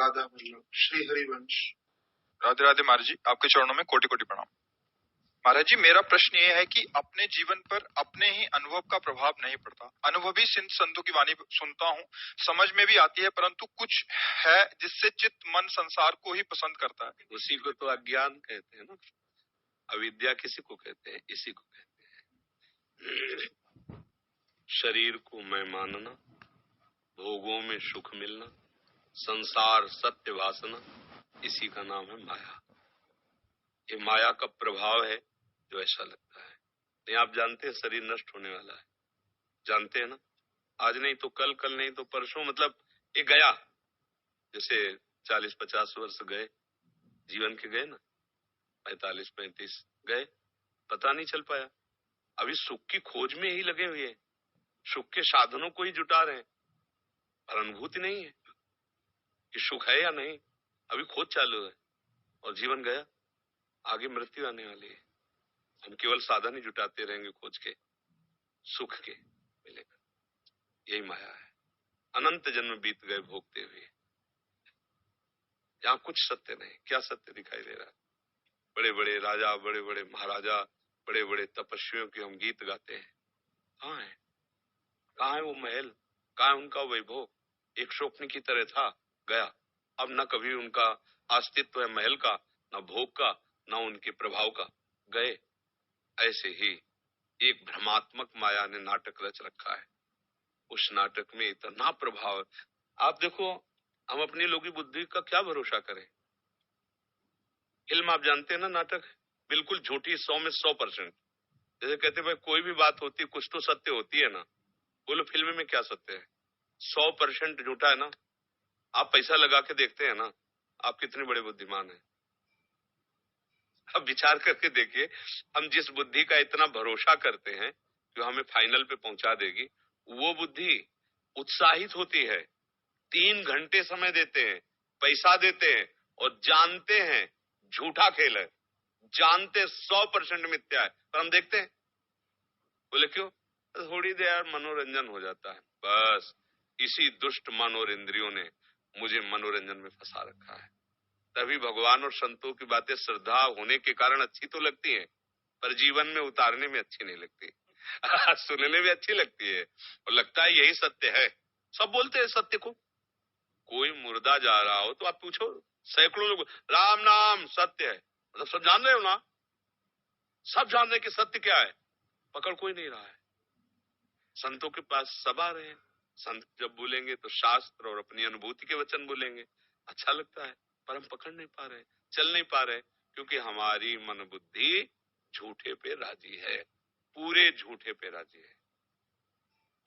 राधा वल्लभ श्री हरिवंश। राधे राधे महाराज जी, आपके चरणों में कोटि कोटि प्रणाम। महाराज जी, मेरा प्रश्न ये है कि अपने जीवन पर अपने ही अनुभव का प्रभाव नहीं पड़ता। अनुभवी संतों की वाणी सुनता हूँ, समझ में भी आती है, परंतु कुछ है जिससे चित्त मन संसार को ही पसंद करता है। उसी को तो अज्ञान कहते हैं ना, अविद्या किसी को कहते हैं, इसी को कहते हैं। शरीर को मैं मानना, भोगों में सुख मिलना, संसार सत्य वासना, इसी का नाम है माया। ये माया का प्रभाव है जो ऐसा लगता है। नहीं, आप जानते हैं शरीर नष्ट होने वाला है, जानते हैं ना। आज नहीं तो कल, कल नहीं तो परसों, मतलब ये गया। जैसे 40-50 वर्ष गए, जीवन के गए ना, 45-35 गए, पता नहीं चल पाया। अभी सुख की खोज में ही लगे हुए हैं, सुख के साधनों को ही जुटा रहे हैं, पर अनुभूति नहीं है कि सुख है या नहीं। अभी खोज चालू है और जीवन गया, आगे मृत्यु आने वाली है। हम केवल साधन ही जुटाते रहेंगे खोज के, सुख के मिलेगा। यही माया है। अनंत जन्म बीत गए भोगते हुए, यहाँ कुछ सत्य नहीं। क्या सत्य दिखाई दे रहा है? बड़े बड़े राजा, बड़े बड़े महाराजा, बड़े बड़े तपस्वियों के हम गीत गाते हैं, कहाँ है? कहाँ है वो महल? कहाँ है उनका वैभव? एक स्वप्न की तरह था, गया। अब न कभी उनका अस्तित्व है महल का, न भोग का, न उनके प्रभाव का, गए। ऐसे ही एक भ्रमात्मक माया ने नाटक रच रखा है। उस नाटक में इतना प्रभाव। आप देखो, हम अपनी लोगी बुद्धि का क्या भरोसा करें? फिल्म आप जानते हैं ना, नाटक बिल्कुल झूठी, 100 में 100%। जैसे कहते भाई कोई भी बात होती कुछ तो सत्य होती है ना, बोलो फिल्म में क्या सत्य है? 100% झूठा है ना। आप पैसा लगा के देखते हैं ना, आप कितने बड़े बुद्धिमान हैं। अब विचार करके देखिए, हम जिस बुद्धि का इतना भरोसा करते हैं जो हमें फाइनल पे पहुंचा देगी, वो बुद्धि उत्साहित होती है, 3 घंटे समय देते हैं, पैसा देते हैं और जानते हैं झूठा खेल है, जानते 100% मिथ्या है, पर हम देखते हैं। बोले क्यों? थोड़ी देर मनोरंजन हो जाता है, बस। इसी दुष्ट मन और इंद्रियों ने मुझे मनोरंजन में फंसा रखा है। तभी भगवान और संतों की बातें श्रद्धा होने के कारण अच्छी तो लगती हैं, पर जीवन में उतारने में अच्छी नहीं लगती। सुनने में अच्छी लगती है और लगता है यही सत्य है। सब बोलते हैं सत्य को। कोई मुर्दा जा रहा हो तो आप पूछो, सैकड़ों लोग राम नाम सत्य है, मतलब सब जान रहे हो ना, सब जान रहे कि सत्य क्या है, पकड़ कोई नहीं रहा है। संतों के पास सब आ रहे हैं, संत जब बोलेंगे तो शास्त्र और अपनी अनुभूति के वचन बोलेंगे, अच्छा लगता है, पर हम पकड़ नहीं पा रहे, चल नहीं पा रहे, क्योंकि हमारी मन बुद्धि झूठे पे राजी है, पूरे झूठे पे राजी है।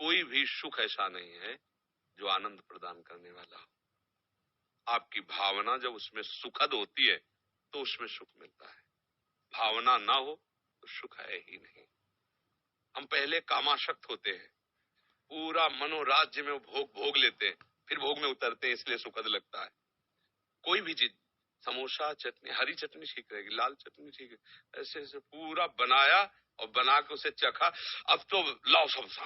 कोई भी सुख ऐसा नहीं है जो आनंद प्रदान करने वाला हो। आपकी भावना जब उसमें सुखद होती है तो उसमें सुख मिलता है, भावना ना हो तो सुख है ही नहीं। हम पहले कामाशक्त होते हैं, पूरा मनोराज्य में भोग भोग लेते हैं, फिर भोग में उतरते हैं, इसलिए सुखद लगता है। कोई भी चीज, समोसा, चटनी, हरी चटनी ठीक रहेगी, लाल चटनी ठीक है, ऐसे ऐसे पूरा बनाया और बना के उसे चखा, अब तो लाओ समोसा।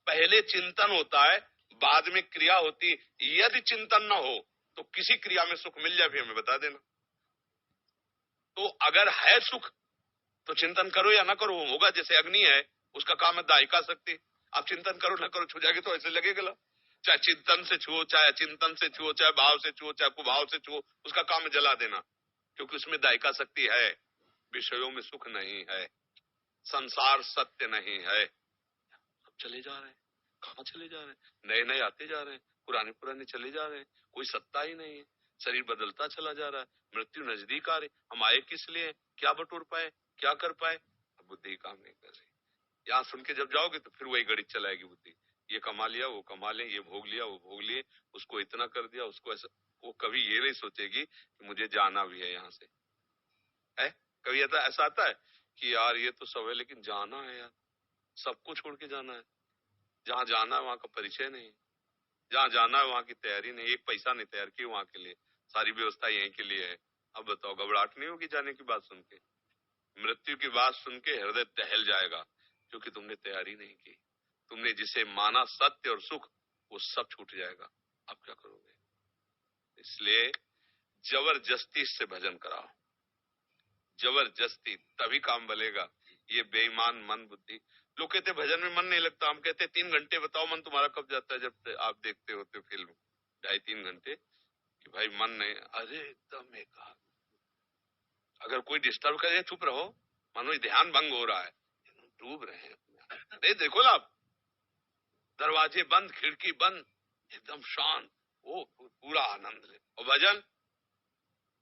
पहले चिंतन होता है, बाद में क्रिया होती। यदि चिंतन न हो तो किसी क्रिया में सुख मिल जाए भी हमें बता देना। तो अगर है सुख तो चिंतन करो या ना करो, होगा। जैसे अग्नि है, उसका काम है दाहिका शक्ति। आप चिंतन करो ना करो, छू जाएगी तो ऐसे लगेगा। चाहे चिंतन से छुओ, चाहे अचिंतन से छुओ, चाहे भाव से छुओ, चाहे कुभाव से छुओ, उसका काम है जला देना, क्योंकि उसमें दायिका शक्ति है। विषयों में सुख नहीं है, संसार सत्य नहीं है। अब चले जा रहे हैं, कहाँ चले जा रहे हैं? नए नए आते जा रहे हैं, पुराने पुराने चले जा रहे हैं, कोई सत्ता ही नहीं है। शरीर बदलता चला जा रहा है, मृत्यु नजदीक आ रही। हम आए किस लिए? क्या बटोर पाए, क्या कर पाए? अब बुद्धि काम नहीं कर रही। यहाँ सुन के जब जाओगे तो फिर वही गणित चलाएगी बुद्धि, ये कमा लिया, वो कमा ले, ये भोग लिया, वो भोग लिए, उसको इतना कर दिया, उसको ऐसा। वो कभी ये नहीं सोचेगी कि मुझे जाना भी है यहाँ से। है कभी ऐसा आता है कि यार ये तो सब है लेकिन जाना है यार, सबको छोड़ के जाना है। जहाँ जाना है वहां का परिचय नहीं, जहाँ जाना है वहां की तैयारी नहीं, एक पैसा नहीं तैयार की वहां के लिए, सारी व्यवस्था यहीं के लिए है। अब बताओ, घबराहट नहीं होगी जाने की बात सुन के? मृत्यु की बात सुन के हृदय दहल जाएगा, क्योंकि तुमने तैयारी नहीं की। तुमने जिसे माना सत्य और सुख, वो सब छूट जाएगा। अब क्या करोगे? इसलिए जबरदस्ती इससे भजन कराओ, जबरदस्ती, तभी काम बलेगा। ये बेईमान मन बुद्धि। लोग कहते भजन में मन नहीं लगता, हम कहते 3 घंटे बताओ मन तुम्हारा कब जाता है जब आप देखते होते फिल्म 2.5-3 घंटे, कि भाई मन नहीं। अरे एकदम एक, अगर कोई डिस्टर्ब करे चुप रहो, मानो ध्यान भंग हो रहा है, डूब रहे हैं। अरे देखो ना, दरवाजे बंद, खिड़की बंद, एकदम शांत, वो पूरा आनंद ले। और भजन,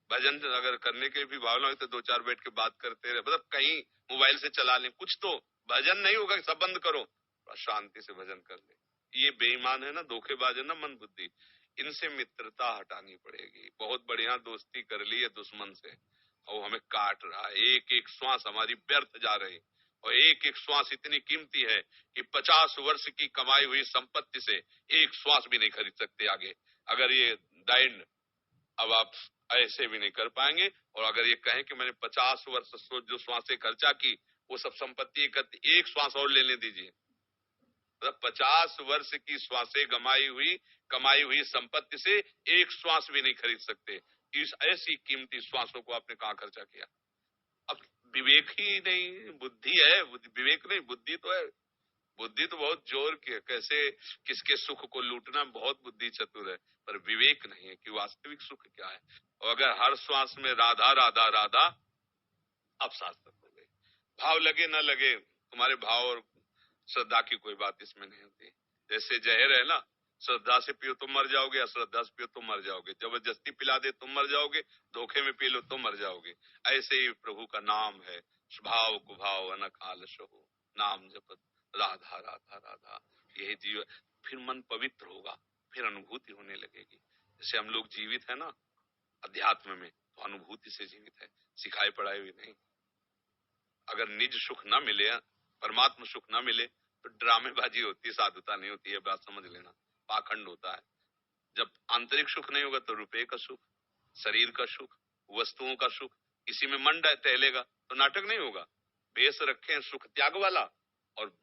भजन अगर करने के भी भावना हो तो 2-4 बैठ के बात करते रहे, मतलब कहीं मोबाइल से चला लें कुछ, तो भजन नहीं होगा, सब बंद करो, शांति से भजन कर ले। ये बेईमान है ना, धोखेबाज है ना मन बुद्धि, इनसे मित्रता हटानी पड़ेगी। बहुत बढ़िया दोस्ती कर ली है दुश्मन से, और हमें काट रहा है, एक एक श्वास हमारी व्यर्थ जा रही, और एक एक श्वास इतनी कीमती है कि 50 वर्ष की कमाई हुई संपत्ति से एक श्वास भी नहीं खरीद सकते आगे। अगर ये डाइंड, अब आप ऐसे भी नहीं कर पाएंगे। और अगर ये कहें कि मैंने 50 वर्ष जो श्वासें खर्चा की वो सब संपत्ति एक श्वास और लेने दीजिए, मतलब 50 वर्ष की श्वासें कमाई हुई संपत्ति से एक श्वास भी नहीं खरीद सकते। इस ऐसी कीमती श्वासों को आपने कहाँ खर्चा किया? अब विवेक ही नहीं, बुद्धि है, विवेक नहीं, बुद्धि तो है। बुद्धि तो बहुत जोर की है, कैसे किसके सुख को लूटना, बहुत बुद्धि चतुर है, पर विवेक नहीं है कि वास्तविक सुख क्या है। और अगर हर श्वास में राधा राधा राधा, अब सार्थक हो गए। भाव लगे न लगे, तुम्हारे भाव और श्रद्धा की कोई बात इसमें नहीं होती। जैसे जहर है ना, श्रद्धा से पियो तुम मर जाओगे, अश्रद्धा से पियो तुम मर जाओगे, जबरदस्ती पिला दे तुम मर जाओगे, धोखे में पी लो तुम मर जाओगे। ऐसे ही प्रभु का नाम है, स्वभाव कुभाव अनक आलस हो, नाम जपत राधा राधा राधा, यही जीवन। फिर मन पवित्र होगा, फिर अनुभूति होने लगेगी। जैसे हम लोग जीवित है ना अध्यात्म में, तो अनुभूति से जीवित है, सिखाई पढ़ाई भी नहीं। अगर निज सुख न मिले, परमात्मा सुख न मिले, तो ड्रामेबाजी होती है, साधुता नहीं होती है, बात समझ लेना, पाखंड होता है। जब आंतरिक सुख नहीं होगा तो रुपये का सुख, शरीर का सुख, वस्तुओं का सुख, इसी में मन टहलेगा तो नाटक नहीं होगा। बेस रखे सुख त्याग वाला और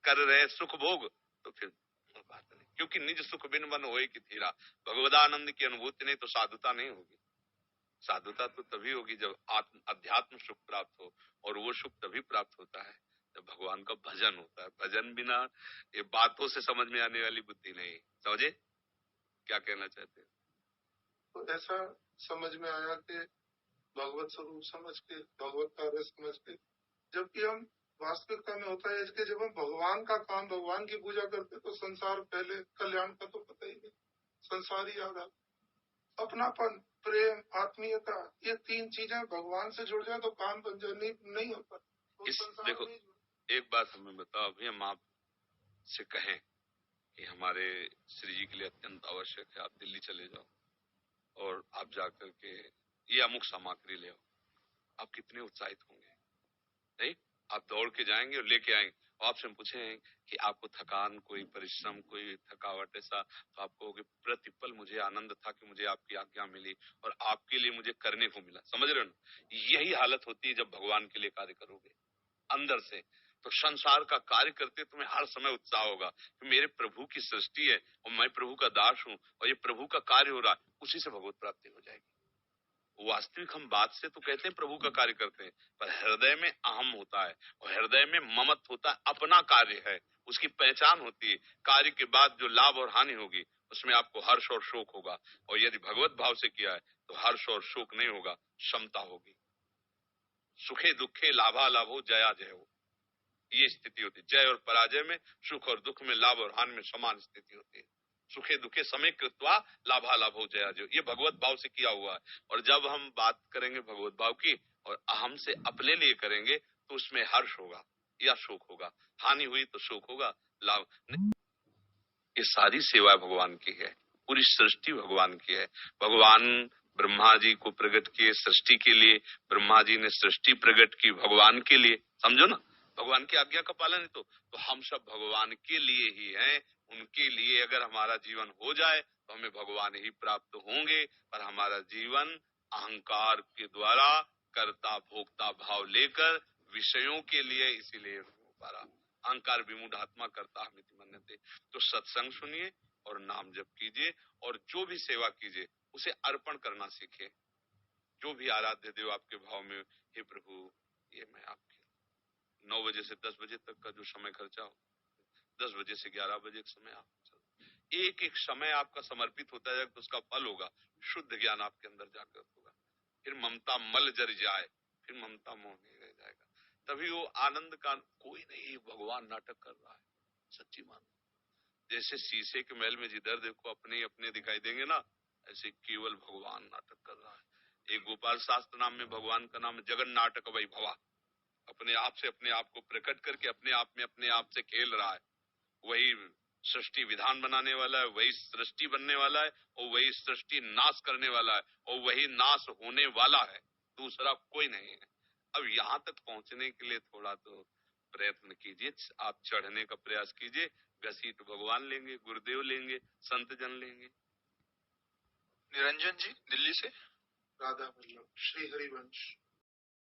कर रहे सुख भोग, तो फिर बात नहीं, क्योंकि निज सुख बिन मन होए कि थीरा, भगवदानंद की अनुभूति नहीं तो साधुता नहीं होगी। साधुता तो तभी होगी जब अध्यात्म सुख प्राप्त हो, और वो सुख तभी प्राप्त होता है जब भगवान का भजन होता है। भजन बिना ये बातों से समझ में आने वाली बुद्धि नहीं। समझे क्या कहना चाहते हैं? तो ऐसा समझ में आया कि भगवत स्वरूप समझ के, भगवत कार्य समझ के, जबकि हम वास्तविकता में होता है कि जब हम भगवान का काम, भगवान की पूजा करते तो संसार पहले, कल्याण का तो पता ही नहीं, संसार ही याद आता। अपनापन, प्रेम, आत्मीयता, ये 3 चीजें भगवान से जुड़ जाए तो काम बन जाए, नहीं होता। तो देखो एक बात हमें बताओ, अभी हम आप से कहें कि हमारे श्री जी के लिए अत्यंत आवश्यक है, आप दिल्ली चले जाओ और आप जाकर के ये अमुक सामग्री ले आओ, आप कितने उत्साहित होंगे? नहीं, आप दौड़ के जाएंगे और लेके आएंगे। और आपसे पूछें कि आपको थकान, कोई परिश्रम, कोई थकावट ऐसा, तो आप कहोगे प्रतिपल मुझे आनंद था कि मुझे आपकी आज्ञा मिली और आपके लिए मुझे करने को मिला। समझ रहे हो ना? यही हालत होती है जब भगवान के लिए कार्य करोगे अंदर से, तो संसार का कार्य करते तुम्हें हर समय उत्साह होगा कि मेरे प्रभु की सृष्टि है और मैं प्रभु का दास हूँ और ये प्रभु का कार्य हो रहा है, उसी से भगवत प्राप्ति हो जाएगी। वास्तविक हम बात से तो कहते हैं प्रभु का कार्य करते हैं, पर हृदय में अहम होता है और हृदय में ममत्व होता है, अपना कार्य है, उसकी पहचान होती है। कार्य के बाद जो लाभ और हानि होगी उसमें आपको हर्ष और शोक होगा, और यदि भगवत भाव से किया है तो हर्ष और शोक नहीं होगा, क्षमता होगी। सुखे दुखे लाभा लाभो जया जय हो, ये स्थिति होती है। जय और पराजय में, सुख और दुख में, लाभ और हानि में समान स्थिति होती है। सुखे दुखे समय कृत्वा लाभा लाभो जया जो, ये भगवत भाव से किया हुआ है। और जब हम बात करेंगे भगवत भाव की और अहम से अपने लिए करेंगे तो उसमें हर्ष होगा या शोक होगा, हानि हुई तो शोक होगा, लाभ नहीं। ये सारी सेवा भगवान की है, पूरी सृष्टि भगवान की है। भगवान ब्रह्मा जी को प्रकट किए सृष्टि के लिए, ब्रह्मा जी ने सृष्टि प्रकट की भगवान के लिए। समझो ना, भगवान की आज्ञा का पालन है तो हम सब भगवान के लिए ही हैं। उनके लिए अगर हमारा जीवन हो जाए तो हमें भगवान ही प्राप्त होंगे, पर हमारा जीवन अहंकार के द्वारा कर्ता भोक्ता भाव लेकर विषयों के लिए इसीलिए हो पा रहा। अहंकार विमूढ़ आत्मा करता हमिति मन्यते। तो सत्संग सुनिए, और नाम जप कीजिए और जो भी सेवा कीजिए उसे अर्पण करना सीखे। जो भी आराध्य देव आपके भाव में, हे प्रभु ये मैं आपके 9 बजे से 10 बजे तक का जो समय खर्चा हो, 10 बजे से 11 बजे का समय आप एक एक समय आपका समर्पित होता जाएगा तो उसका फल होगा, शुद्ध ज्ञान आपके अंदर जागृत होगा। फिर ममता मल जर जाए, फिर ममता मोह नहीं रह जाएगा। तभी वो आनंद का कोई नहीं, भगवान नाटक कर रहा है, सच्ची मान। जैसे शीशे के महल में जिधर देखो अपने ही अपने दिखाई देंगे ना, ऐसे केवल भगवान नाटक कर रहा है। एक गोपाल शास्त्र नाम में भगवान का नाम जगन नाटक वही भवा, अपने आप से अपने आप को प्रकट करके अपने आप में अपने आप से खेल रहा है। वही सृष्टि विधान बनाने वाला है, वही सृष्टि बनने वाला है और वही सृष्टि नाश करने वाला है और वही नाश होने वाला है, दूसरा कोई नहीं है। अब यहाँ तक पहुंचने के लिए थोड़ा तो प्रयत्न कीजिए, आप चढ़ने का प्रयास कीजिए। घसीट भगवान लेंगे, गुरुदेव लेंगे, संत जन लेंगे। निरंजन जी दिल्ली से। राधा वल्लभ, श्री हरिवंश।